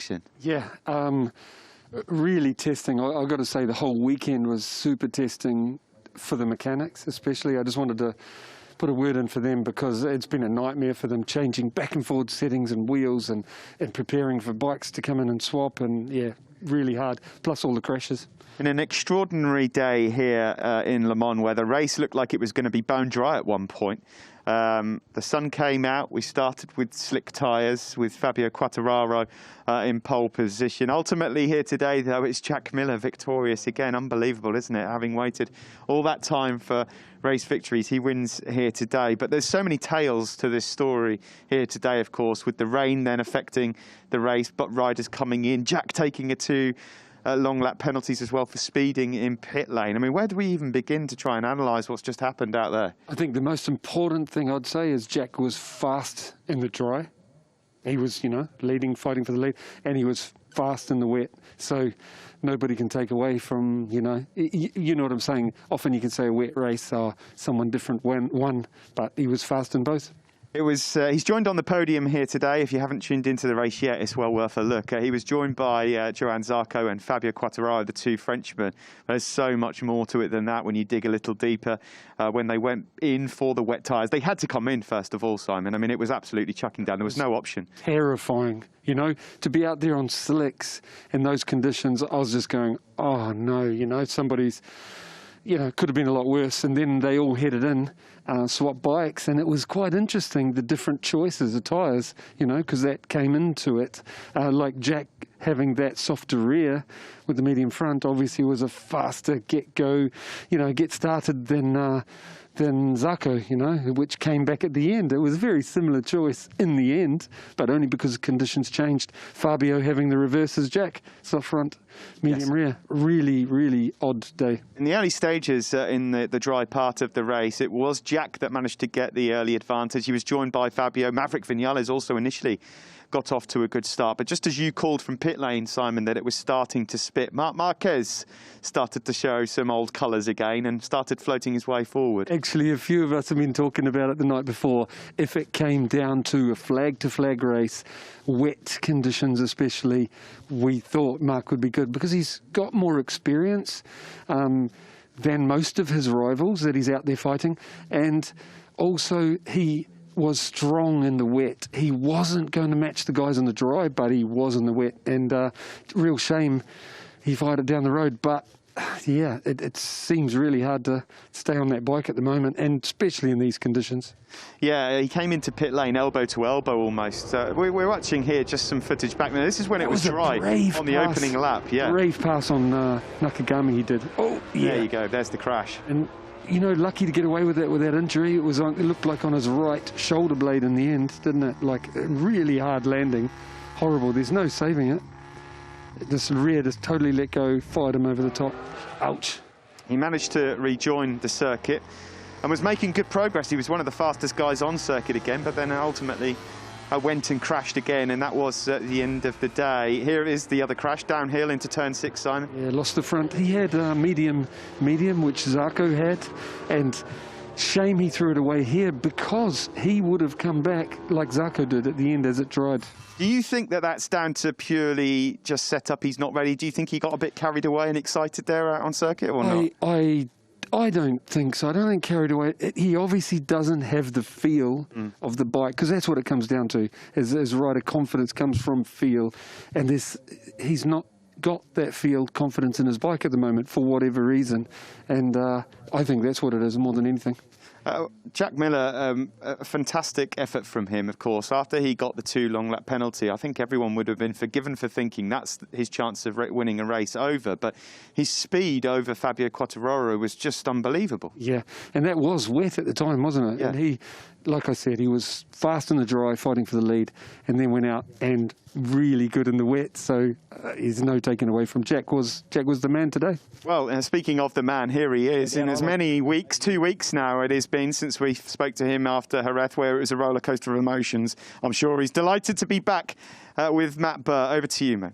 action. Yeah, really testing. I've got to say the whole weekend was super testing for the mechanics especially. I just wanted to put a word in for them because it's been a nightmare for them changing back and forward settings and wheels and preparing for bikes to come in and swap, and yeah, really hard, plus all the crashes. In an extraordinary day here in Le Mans, where the race looked like it was going to be bone dry at one point. The sun came out. We started with slick tyres with Fabio Quartararo in pole position. Ultimately here today, though, it's Jack Miller victorious again. Unbelievable, isn't it? Having waited all that time for race victories, he wins here today. But there's so many tales to this story here today, of course, with the rain then affecting the race, but riders coming in, Jack taking a two long lap penalties as well for speeding in pit lane. I mean, where do we even begin to try and analyse what's just happened out there? I think the most important thing I'd say is Jack was fast in the dry. He was, leading, fighting for the lead, and he was fast in the wet. So nobody can take away from, you know what I'm saying. Often you can say a wet race or someone different won, but he was fast in both. It was. He's joined on the podium here today. If you haven't tuned into the race yet, it's well worth a look. He was joined by Joan Zarco and Fabio Quartararo, the two Frenchmen. There's so much more to it than that when you dig a little deeper. When they went in for the wet tyres, they had to come in first of all, Simon. I mean, it was absolutely chucking down. There was no option. Terrifying, to be out there on slicks in those conditions. I was just going, oh no, somebody's... could have been a lot worse. And then they all headed in, swapped bikes, and it was quite interesting, the different choices of tyres, because that came into it. Like Jack having that softer rear with the medium front obviously was a faster get-go, get started than Zarco, which came back at the end. It was a very similar choice in the end, but only because conditions changed. Fabio having the reverse as Jack, soft front, medium rear. Really, really odd day. In the early stages, in the dry part of the race, it was Jack that managed to get the early advantage. He was joined by Fabio. Maverick Vinales also initially got off to a good start. But just as you called from pit lane, Simon, that it was starting to spit, Marc Marquez started to show some old colours again and started floating his way forward. Actually, a few of us have been talking about it the night before. If it came down to a flag-to-flag race, wet conditions especially, we thought Marc would be good because he's got more experience than most of his rivals that he's out there fighting. And also, he was strong in the wet. He wasn't going to match the guys in the dry, but he was in the wet. And real shame he fired it down the road. But yeah, it seems really hard to stay on that bike at the moment, and especially in these conditions. Yeah, he came into pit lane elbow to elbow almost. We're watching here just some footage back there. This is when it was dry on the opening lap. Yeah, brave pass on Nakagami he did. Oh, yeah. There you go. There's the crash. And lucky to get away with that without injury. It looked like on his right shoulder blade in the end, didn't it? Like a really hard landing. Horrible. There's no saving it. This rear just totally let go, fired him over the top. Ouch. He managed to rejoin the circuit and was making good progress. He was one of the fastest guys on circuit again, but then ultimately went and crashed again, and that was at the end of the day. Here is the other crash, downhill into turn 6, Simon. Yeah, lost the front. He had medium, which Zarco had, and shame he threw it away here because he would have come back like Zarco did at the end as it dried. Do you think that that's down to purely just set up, he's not ready? Do you think he got a bit carried away and excited there out on circuit or not? I don't think so. I don't think carried away. He obviously doesn't have the feel of the bike, because that's what it comes down to. As rider confidence comes from feel, and he's not got that feel, confidence in his bike at the moment for whatever reason, and I think that's what it is more than anything. Jack Miller, a fantastic effort from him, of course. After he got the 2 long lap penalty, I think everyone would have been forgiven for thinking that's his chance of winning a race over. But his speed over Fabio Quartararo was just unbelievable. Yeah, and that was wet at the time, wasn't it? Yeah. And he, like I said, he was fast in the dry, fighting for the lead, and then went out and really good in the wet. So there's no taking away from Jack. Was the man today. Well, speaking of the man, here he is. In as many weeks, 2 weeks now it has been since we spoke to him after Jerez, where it was a roller coaster of emotions. I'm sure he's delighted to be back with Matt Burr. Over to you, mate.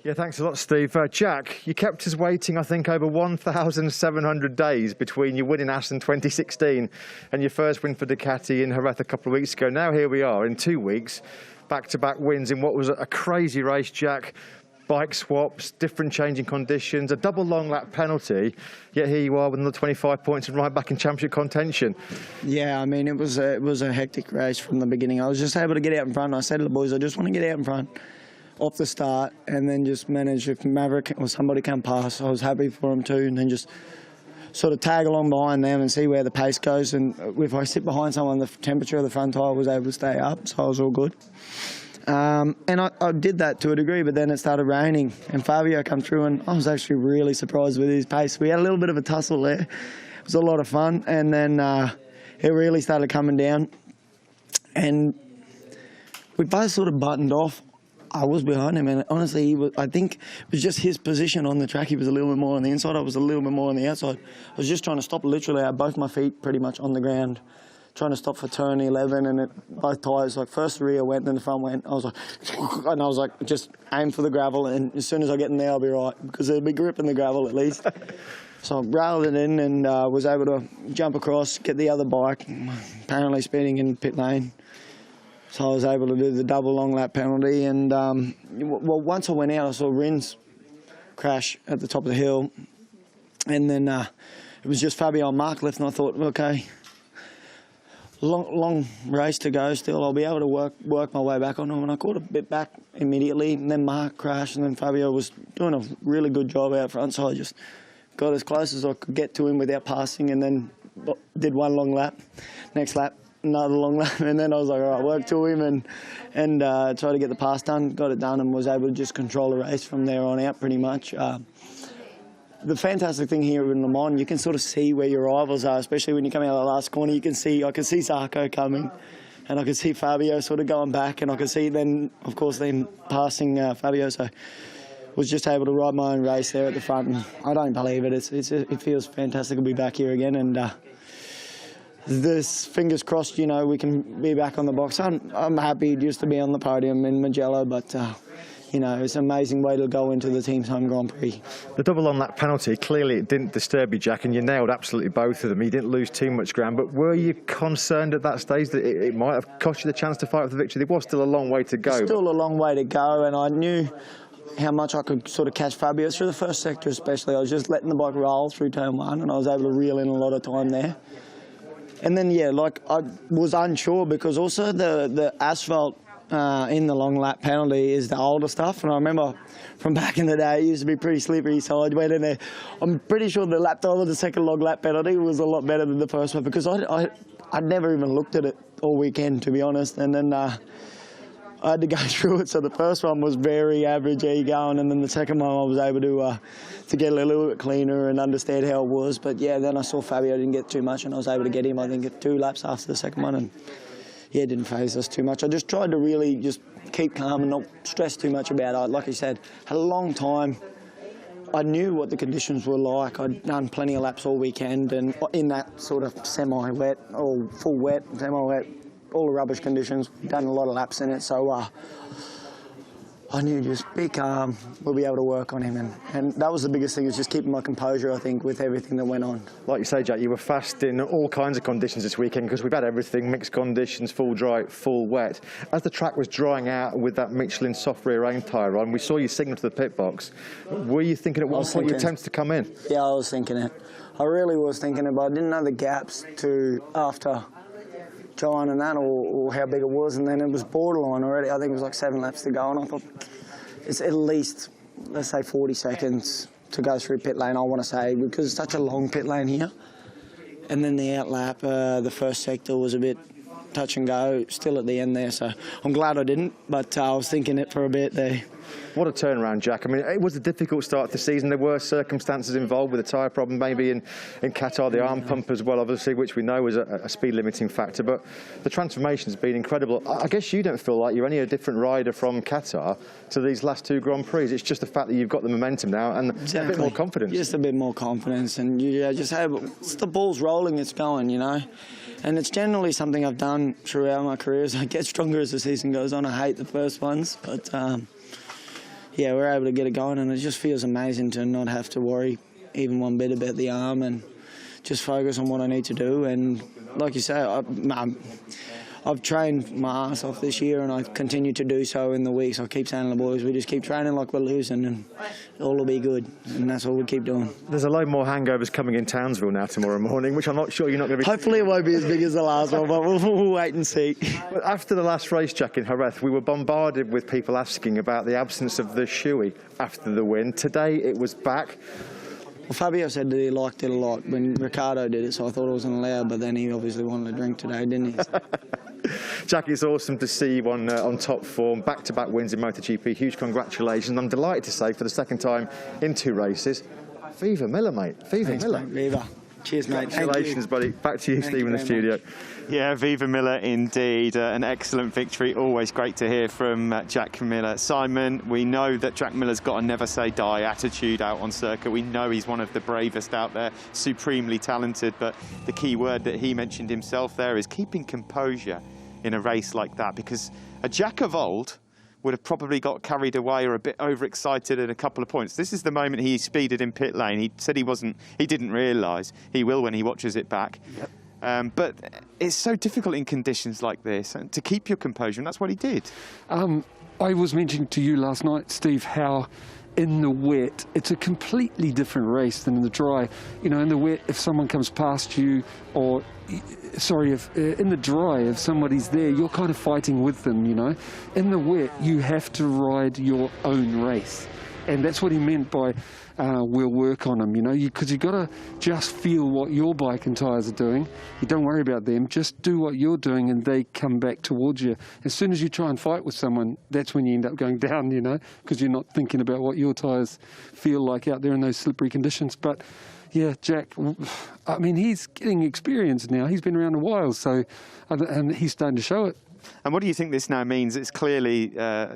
Yeah, thanks a lot, Steve. Jack, you kept us waiting, I think, over 1,700 days between your win in Assen 2016 and your first win for Ducati in Jerez a couple of weeks ago. Now here we are in 2 weeks, back-to-back wins in what was a crazy race, Jack. Bike swaps, different changing conditions, a double long lap penalty, yet here you are with another 25 points and right back in championship contention. Yeah, I mean, it was a hectic race from the beginning. I was just able to get out in front. I said to the boys, I just want to get out in front off the start and then just manage if Maverick or somebody come past. I was happy for them too, and then just sort of tag along behind them and see where the pace goes. And if I sit behind someone, the temperature of the front tyre was able to stay up, so I was all good. And I did that to a degree, but then it started raining and Fabio come through and I was actually really surprised with his pace. We had a little bit of a tussle there. It was a lot of fun, and then it really started coming down and we both sort of buttoned off. I was behind him, and honestly, I think it was just his position on the track. He was a little bit more on the inside. I was a little bit more on the outside. I was just trying to stop. Literally, I had both my feet pretty much on the ground, trying to stop for turn 11, and both tyres, like first the rear went, then the front went. I was like, just aim for the gravel, and as soon as I get in there, I'll be right, because there'll be grip in the gravel at least. So I railed it in and was able to jump across, get the other bike, apparently speeding in pit lane. So I was able to do the double long lap penalty, and well, once I went out, I saw Rins crash at the top of the hill, and then it was just Fabio and Mark left, and I thought, okay, long race to go still. I'll be able to work my way back on him, and I caught a bit back immediately, and then Mark crashed, and then Fabio was doing a really good job out front, so I just got as close as I could get to him without passing, and then did one long lap. Next lap, another long lap, and then I was like, all right, work to him and try to get the pass done. Got it done and was able to just control the race from there on out pretty much. The fantastic thing here in Le Mans, you can sort of see where your rivals are, especially when you come out of the last corner. I can see Zarco coming, and I can see Fabio sort of going back, and I can see then, of course, them passing Fabio. So was just able to ride my own race there at the front, and I don't believe it. It feels fantastic to be back here again, and this fingers crossed, you know, we can be back on the box. I'm happy just to be on the podium in Mugello, but you know, it's an amazing way to go into the team's home Grand Prix. The double on that penalty, clearly it didn't disturb you, Jack, and you nailed absolutely both of them. You didn't lose too much ground, but were you concerned at that stage that it might have cost you the chance to fight for the victory? There was still a long way to go. Still a long way to go, and I knew how much I could sort of catch Fabio through the first sector especially. I was just letting the bike roll through turn 1, and I was able to reel in a lot of time there. And then, yeah, like I was unsure because also the asphalt in the long lap penalty is the older stuff, and I remember from back in the day it used to be pretty slippery, so I went in there. I'm pretty sure the lap time of the second long lap penalty was a lot better than the first one, because I'd never even looked at it all weekend, to be honest, and then I had to go through it. So the first one was very average, there you go, and then the second one I was able to get a little bit cleaner and understand how it was. But yeah, then I saw Fabio didn't get too much, and I was able to get him, I think, at 2 laps after the second one, and yeah, it didn't faze us too much. I just tried to really just keep calm and not stress too much about it. Like you said, had a long time. I knew what the conditions were like. I'd done plenty of laps all weekend, and in that sort of semi-wet or full wet, semi-wet, all the rubbish conditions, done a lot of laps in it, so I knew just be calm, we'll be able to work on him, and that was the biggest thing, is just keeping my composure, I think, with everything that went on. Like you say, Jack, you were fast in all kinds of conditions this weekend, because we've had everything, mixed conditions, full dry, full wet. As the track was drying out with that Michelin soft rear end tyre on, we saw you signal to the pit box. Were you thinking at one point you attempted to come in? Yeah, I was thinking it. I really was thinking it, but I didn't know the gaps to after Joan and that, or how big it was, and then it was borderline already. I think it was like 7 laps to go, and I thought it's at least, let's say, 40 seconds to go through pit lane, I want to say, because it's such a long pit lane here. And then the out lap, the first sector was a bit touch and go, still at the end there, so I'm glad I didn't, but I was thinking it for a bit there. What a turnaround, Jack. I mean, it was a difficult start to the season. There were circumstances involved with a tyre problem, maybe in Qatar, the arm pump as well, obviously, which we know was a speed limiting factor, but the transformation has been incredible. I guess you don't feel like you're any a different rider from Qatar to these last 2 Grand Prix. It's just the fact that you've got the momentum now and a bit more confidence. Just a bit more confidence, and you just have, it's the ball's rolling, it's going, you know. And it's generally something I've done throughout my career. I get stronger as the season goes on. I hate the first ones, but yeah, we're able to get it going, and it just feels amazing to not have to worry even one bit about the arm and just focus on what I need to do. And like you say, I've trained my ass off this year, and I continue to do so in the weeks. I keep saying to the boys, we just keep training like we're losing, and all will be good. And that's all we keep doing. There's a load more hangovers coming in Townsville now tomorrow morning, which I'm not sure you're not going to be... Hopefully it won't be as big as the last one, but we'll wait and see. But after the last race, Jack, in Jerez, we were bombarded with people asking about the absence of the shoey after the win. Today it was back. Well, Fabio said that he liked it a lot when Ricardo did it, so I thought it wasn't allowed, but then he obviously wanted to drink today, didn't he? Jack, it's awesome to see you on top form, back-to-back wins in MotoGP. Huge congratulations. I'm delighted to say, for the second time in 2 races, Viva Miller, mate. Viva Miller. Mate. Viva. Cheers, mate. Congratulations, buddy. Back to you, Steve, in the studio. Yeah, Viva Miller indeed. An excellent victory. Always great to hear from Jack Miller. Simon, we know that Jack Miller's got a never say die attitude out on circuit. We know he's one of the bravest out there, supremely talented, but the key word that he mentioned himself there is keeping composure in a race like that, because a Jack of old would have probably got carried away or a bit overexcited at a couple of points. This is the moment he speeded in pit lane. He said he didn't realise. He will when he watches it back. Yep. But it's so difficult in conditions like this to keep your composure, and that's what he did. I was mentioning to you last night, Steve, how in the wet, it's a completely different race than in the dry. You know, in the wet, if someone comes past you, or, sorry, if in the dry, if somebody's there, you're kind of fighting with them, you know. In the wet, you have to ride your own race. And that's what he meant by we'll work on them, you know, because you've got to just feel what your bike and tyres are doing. You don't worry about them, just do what you're doing and they come back towards you. As soon as you try and fight with someone, that's when you end up going down, you know, because you're not thinking about what your tyres feel like out there in those slippery conditions. But yeah, Jack, I mean, he's getting experience now. He's been around a while, so, and he's starting to show it. And what do you think this now means? It's clearly,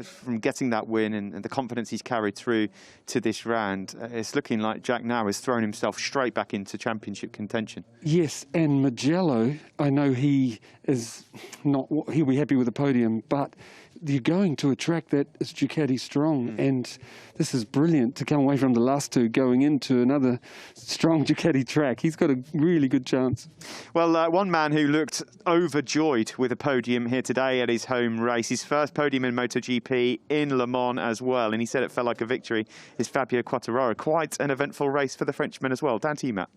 from getting that win and the confidence he's carried through to this round, it's looking like Jack now has thrown himself straight back into championship contention. Yes, and Mugello, I know he is not, he'll be happy with the podium, but you're going to a track that is Ducati strong, and this is brilliant to come away from the last 2 going into another strong Ducati track. He's got a really good chance. Well, one man who looked overjoyed with a podium here today at his home race, his first podium in MotoGP in Le Mans as well, and he said it felt like a victory, is Fabio Quartararo. Quite an eventful race for the Frenchman as well. Down to you, Matt.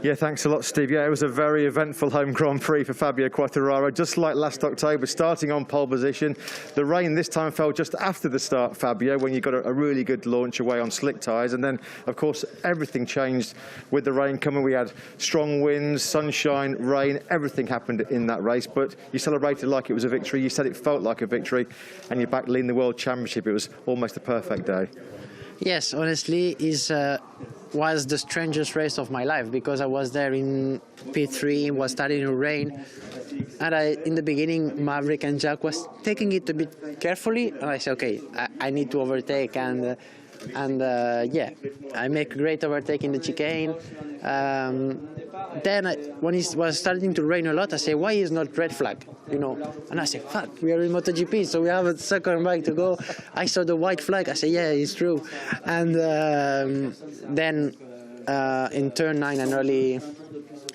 Yeah, thanks a lot, Steve. Yeah, it was a very eventful home Grand Prix for Fabio Quartararo, just like last October, starting on pole position. The rain this time fell just after the start, Fabio, when you got a really good launch away on slick tyres. And then, of course, everything changed with the rain coming. We had strong winds, sunshine, rain, everything happened in that race. But you celebrated like it was a victory. You said it felt like a victory, and you're back leading the World Championship. It was almost a perfect day. Yes, honestly, it was the strangest race of my life, because I was there in P3, it was starting to rain, and in the beginning, Maverick and Jack was taking it a bit carefully, and I said, okay, I need to overtake, and yeah, I make a great overtake in the chicane. Then when it was starting to rain a lot, I said, why is not red flag? You know, and I said, fuck, we are in MotoGP, so we have a second bike to go. I saw the white flag. I said, yeah, it's true. And then in turn 9, I nearly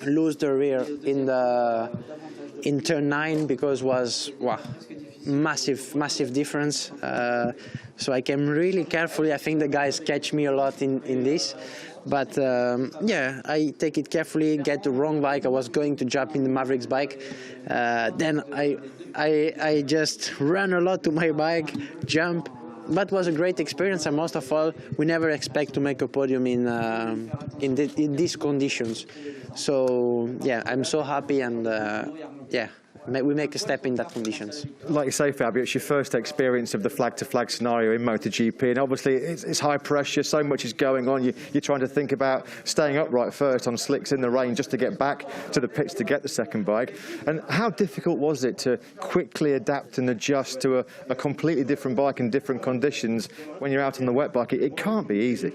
lose the rear in turn 9, because was massive difference. So I came really carefully. I think the guys catch me a lot in this. But yeah, I take it carefully, get the wrong bike. I was going to jump in the Maverick's bike. Then I just ran a lot to my bike, jump. That was a great experience, and most of all, we never expect to make a podium in these conditions. So yeah, I'm so happy, and yeah, we make a step in that conditions. Like you say, Fabio, it's your first experience of the flag-to-flag scenario in MotoGP, and obviously it's high pressure, so much is going on. You're trying to think about staying upright first on slicks in the rain just to get back to the pits to get the second bike. And how difficult was it to quickly adapt and adjust to a completely different bike in different conditions when you're out on the wet bike? It can't be easy.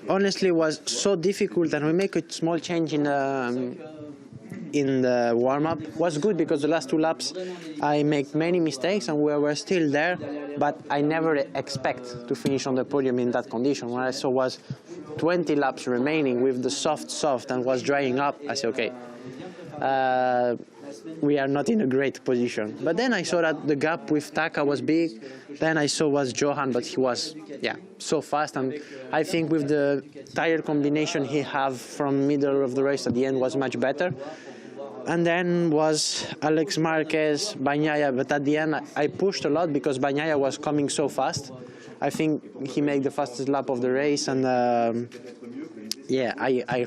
Honestly, it was so difficult, and we make a small change in the warm-up. Was good, because the last 2 laps I make many mistakes and we were still there, but I never expect to finish on the podium in that condition. When I saw was 20 laps remaining with the soft and was drying up, I said, okay, we are not in a great position. But then I saw that the gap with Taka was big. Then I saw was Johan, but he was so fast. And I think with the tire combination he have from middle of the race at the end was much better. And then was Alex Marquez, Bagnaia, but at the end I pushed a lot because Bagnaia was coming so fast. I think he made the fastest lap of the race, and I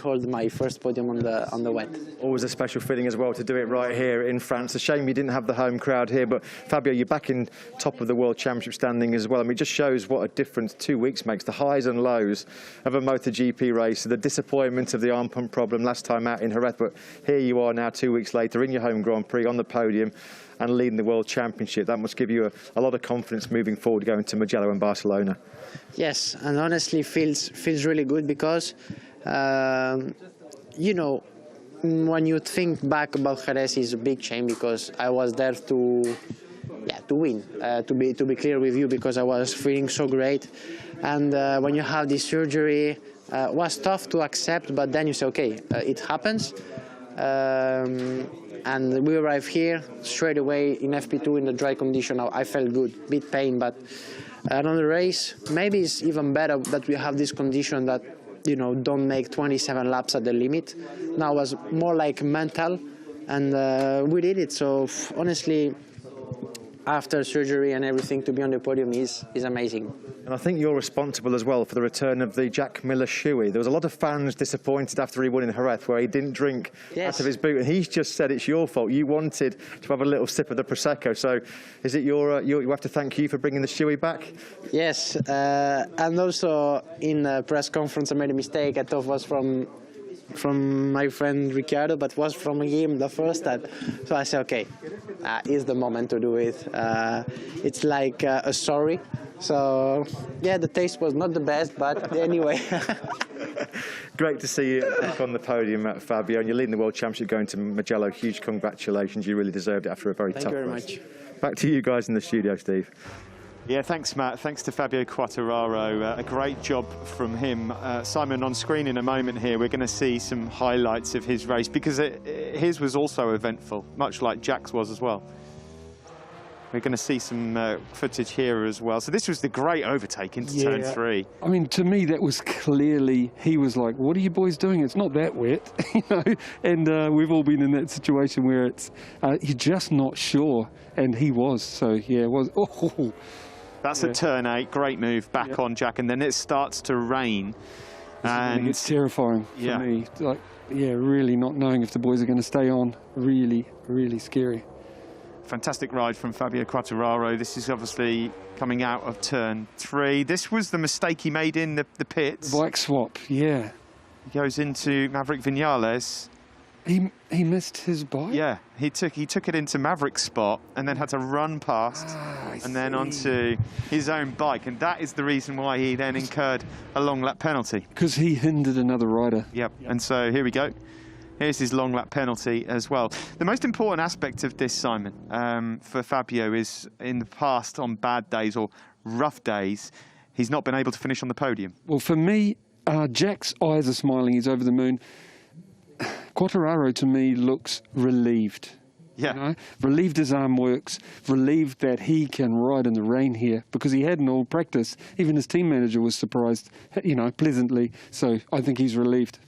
hold my first podium on the wet. Always a special feeling as well to do it right here in France. A shame you didn't have the home crowd here, but Fabio, you're back in top of the World Championship standing as well. I mean, it just shows what a difference 2 weeks makes, the highs and lows of a MotoGP race, the disappointment of the arm pump problem last time out in Jerez, but here you are now 2 weeks later in your home Grand Prix on the podium and leading the World Championship. That must give you a lot of confidence moving forward going to Mugello and Barcelona. Yes, and honestly feels really good because you know, when you think back about Jerez, it's a big shame because I was there to win. To be clear with you, because I was feeling so great, and when you have this surgery, it was tough to accept. But then you say, okay, it happens, and we arrived here straight away in FP2 in the dry condition. I felt good, bit pain, but another race maybe it's even better that we have this condition that, you know, don't make 27 laps at the limit. Now it was more like mental, and we did it. So honestly, after surgery and everything, to be on the podium is amazing. And I think you're responsible as well for the return of the Jack Miller shoey. There was a lot of fans disappointed after he won in Jerez, where he didn't drink out of his boot, and he's just said it's your fault. You wanted to have a little sip of the Prosecco. So is it you have to thank you for bringing the shoey back? Yes, and also in a press conference I made a mistake. I thought it was from my friend Ricciardo, but was from him the first time. So I said, okay, is the moment to do it. It's like a sorry. So yeah, the taste was not the best, but anyway. Great to see you back on the podium, Fabio, and you're leading the World Championship going to Mugello. Huge congratulations. You really deserved it after a very tough race. Thank you very much. Back to you guys in the studio, Steve. Yeah, thanks, Matt. Thanks to Fabio Quartararo. A great job from him. Simon, on screen in a moment here, we're going to see some highlights of his race because his was also eventful, much like Jack's was as well. We're going to see some footage here as well. So this was the great overtake into turn 3. I mean, to me, that was clearly, he was like, what are you boys doing? It's not that wet, you know? And we've all been in that situation where it's, you're just not sure. And he was, so yeah, it was, oh. That's at turn 8, great move back on Jack, and then it starts to rain. And it's terrifying for me. Like, really not knowing if the boys are going to stay on. Really, really scary. Fantastic ride from Fabio Quartararo. This is obviously coming out of turn 3. This was the mistake he made in the pits. The bike swap, yeah. He goes into Maverick Vinales. He missed his bike? Yeah, he took it into Maverick's spot and then had to run past and then onto his own bike. And that is the reason why he then incurred a long lap penalty. Because he hindered another rider. Yep, and so here we go. Here's his long lap penalty as well. The most important aspect of this, Simon, for Fabio is in the past on bad days or rough days, he's not been able to finish on the podium. Well, for me, Jack's eyes are smiling. He's over the moon. Quartararo, to me, looks relieved. Yeah. You know? Relieved his arm works, relieved that he can ride in the rain here because he hadn't all practice. Even his team manager was surprised, you know, pleasantly. So I think he's relieved.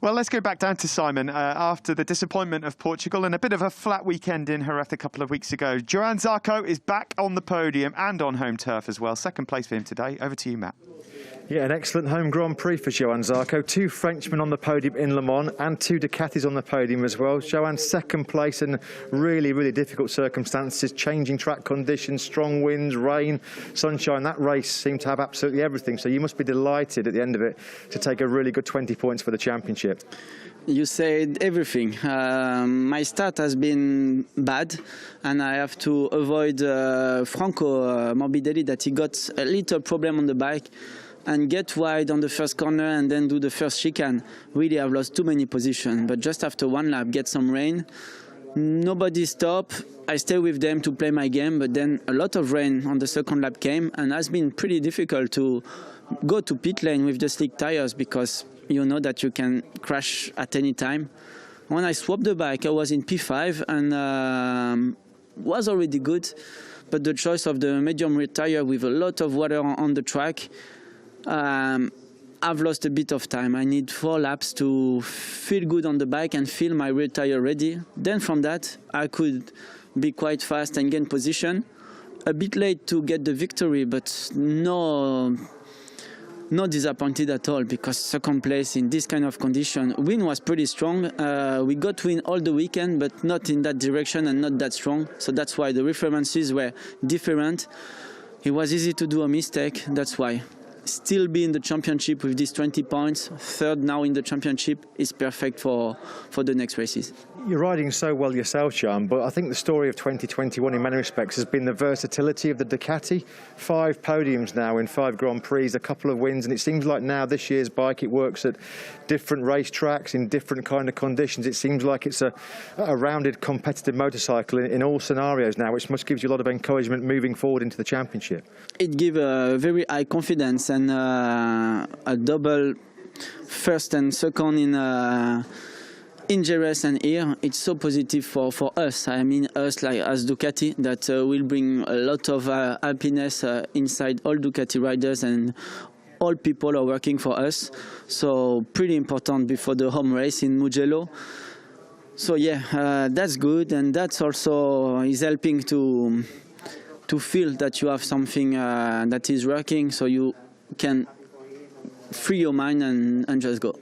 Well, let's go back down to Simon. After the disappointment of Portugal and a bit of a flat weekend in Jerez a couple of weeks ago, Joan Zarco is back on the podium and on home turf as well. Second place for him today. Over to you, Matt. Yeah, an excellent home Grand Prix for Joan Zarco. 2 Frenchmen on the podium in Le Mans and 2 Ducatis on the podium as well. Joan's second place in really, really difficult circumstances, changing track conditions, strong winds, rain, sunshine. That race seemed to have absolutely everything. So you must be delighted at the end of it to take a really good 20 points for the championship. You said everything. My start has been bad, and I have to avoid Franco Morbidelli, that he got a little problem on the bike and get wide on the first corner and then do the first chicane. Really, I've lost too many positions, but just after one lap, get some rain. Nobody stopped. I stay with them to play my game, but then a lot of rain on the second lap came, and has been pretty difficult to go to pit lane with the slick tires because you know that you can crash at any time. When I swapped the bike, I was in P5 and was already good. But the choice of the medium rear tire with a lot of water on the track, I've lost a bit of time. I need 4 laps to feel good on the bike and feel my rear tire ready. Then from that, I could be quite fast and gain position. A bit late to get the victory, but not disappointed at all, because second place in this kind of condition. Wind was pretty strong. We got wind all the weekend, but not in that direction and not that strong. So that's why the references were different. It was easy to do a mistake. That's why. Still be in the championship with these 20 points, third now in the championship, is perfect for the next races. You're riding so well yourself, Joan, but I think the story of 2021 in many respects has been the versatility of the Ducati. 5 podiums now in 5 Grand Prix, a couple of wins, and it seems like now this year's bike, it works at different racetracks in different kind of conditions. It seems like it's a rounded competitive motorcycle in all scenarios now, which must give you a lot of encouragement moving forward into the championship. It gives a very high confidence and a double first and second in Jerez and here. It's so positive for us. I mean us, like as Ducati, that will bring a lot of happiness inside all Ducati riders, and all people are working for us. So pretty important before the home race in Mugello. So yeah, that's good, and that's also is helping to feel that you have something that is working, so you can free your mind and just go.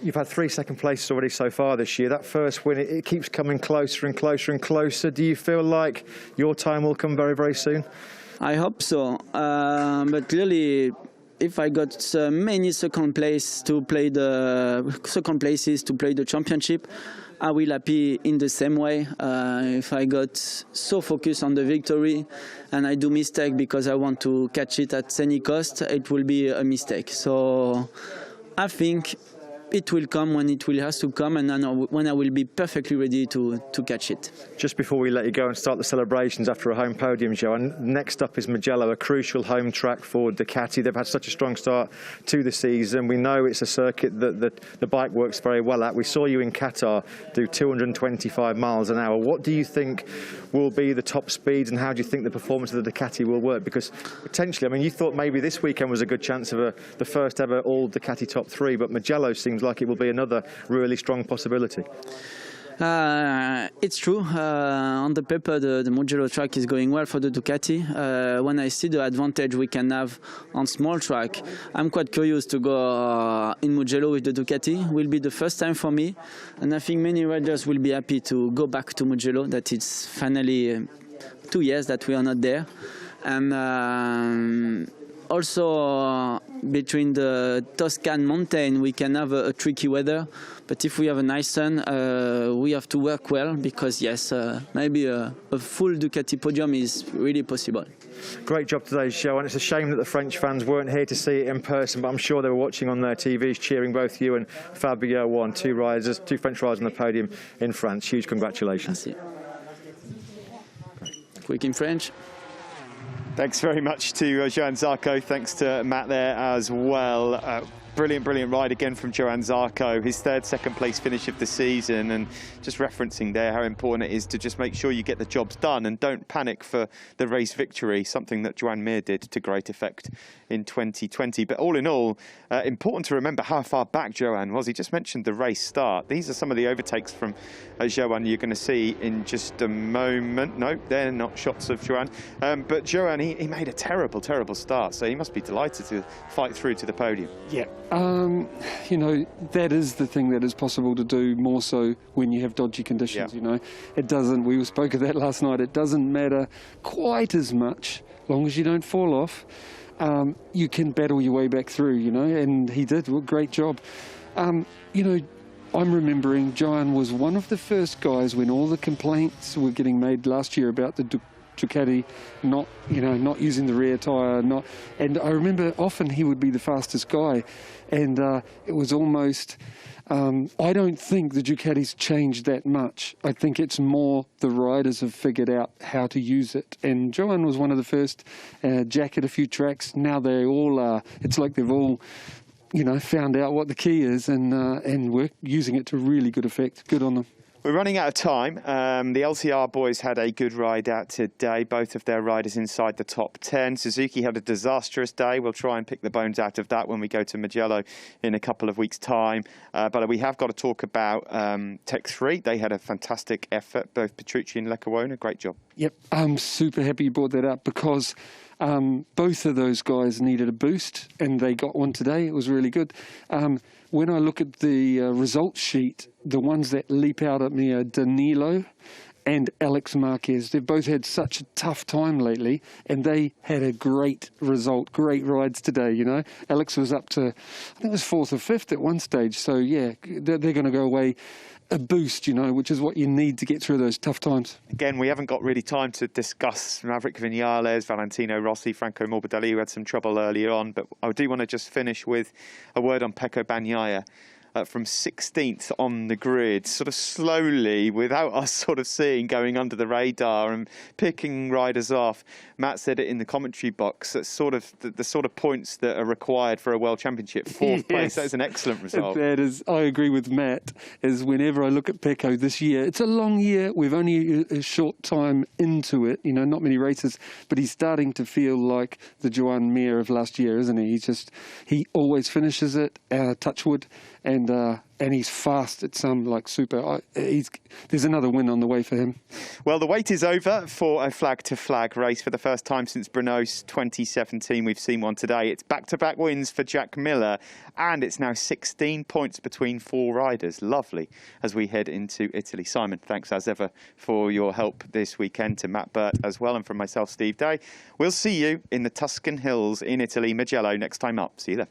You've had 3 second places already so far this year. That first win, it keeps coming closer and closer and closer. Do you feel like your time will come very, very soon? I hope so. But clearly, if I got many second places to play the championship, I will happy in the same way. If I got so focused on the victory and I do mistake because I want to catch it at any cost, it will be a mistake. So I think it will come when it will has to come, and when I will be perfectly ready to catch it. Just before we let you go and start the celebrations after a home podium, Joan, next up is Mugello, a crucial home track for Ducati. They've had such a strong start to the season. We know it's a circuit that the bike works very well at. We saw you in Qatar do 225 miles an hour. What do you think will be the top speeds, and how do you think the performance of the Ducati will work? Because potentially, I mean, you thought maybe this weekend was a good chance of the first ever all Ducati top 3, but Mugello seems like it will be another really strong possibility. It's true. On the paper, the Mugello track is going well for the Ducati. When I see the advantage we can have on small track, I'm quite curious to go in Mugello with the Ducati. Will be the first time for me, and I think many riders will be happy to go back to Mugello. That it's finally 2 years that we are not there, and also between the Toscan mountain we can have a tricky weather, but if we have a nice sun, we have to work well, because yes, maybe a full Ducati podium is really possible. Great job today, Joan. It's a shame that the French fans weren't here to see it in person, but I'm sure they were watching on their TVs, cheering both you and Fabio on. 2 French riders on the podium in France. Huge congratulations. Merci. Quick in French. Thanks very much to Joan Zarco. Thanks to Matt there as well. Brilliant ride again from Joan Zarco. His 3rd second place finish of the season, and just referencing there how important it is to just make sure you get the jobs done and don't panic for the race victory, something that Joan Mir did to great effect in 2020. But all in all, important to remember how far back Joan was. He just mentioned the race start. These are some of the overtakes from Joan you're going to see in just a moment. No, they're not shots of Joan. But Joan, he made a terrible start, so he must be delighted to fight through to the podium. Yeah. You know, that is the thing that is possible to do, more so when you have dodgy conditions. Yeah. You know, it doesn't, we spoke of that last night, it doesn't matter quite as much, long as you don't fall off. You can battle your way back through, you know, and he did. Well, great job. You know, I'm remembering Joan was one of the first guys when all the complaints were getting made last year about the Ducati not using the rear tyre, and I remember often he would be the fastest guy, and it was almost, I don't think the Ducati's changed that much. I think it's more the riders have figured out how to use it, and Joan was one of the first. Jack at a few tracks, now they all are, it's like they've all found out what the key is and we're using it to really good effect. Good on them. We're running out of time. The LCR boys had a good ride out today, both of their riders inside the top 10. Suzuki had a disastrous day. We'll try and pick the bones out of that when we go to Mugello in a couple of weeks' time. But we have got to talk about Tech 3. They had a fantastic effort, both Petrucci and Lecuona. Great job. Yep, I'm super happy you brought that up because both of those guys needed a boost and they got one today. It was really good. When I look at the results sheet, the ones that leap out at me are Danilo and Alex Marquez. They've both had such a tough time lately, and they had a great result, great rides today, Alex was up to, I think it was 4th or 5th at one stage. So, yeah, they're going to go away a boost, which is what you need to get through those tough times. Again, we haven't got really time to discuss Maverick Vinales, Valentino Rossi, Franco Morbidelli, who had some trouble earlier on. But I do want to just finish with a word on Pecco Bagnaia. From 16th on the grid, sort of slowly, without us sort of seeing, going under the radar and picking riders off. Matt said it in the commentary box. That's sort of the sort of points that are required for a World Championship. 4th place, that is an excellent result. That is, I agree with Matt, is whenever I look at Pecco this year, it's a long year. We've only a short time into it, not many races, but he's starting to feel like the Joan Mir of last year, isn't he? He always finishes it, touch wood. And he's fast at some super. There's another win on the way for him. Well, the wait is over for a flag-to-flag race for the first time since Brno's 2017. We've seen one today. It's back-to-back wins for Jack Miller, and it's now 16 points between 4 riders. Lovely as we head into Italy. Simon, thanks as ever for your help this weekend, to Matt Burt as well, and from myself, Steve Day. We'll see you in the Tuscan Hills in Italy, Mugello, next time up. See you there.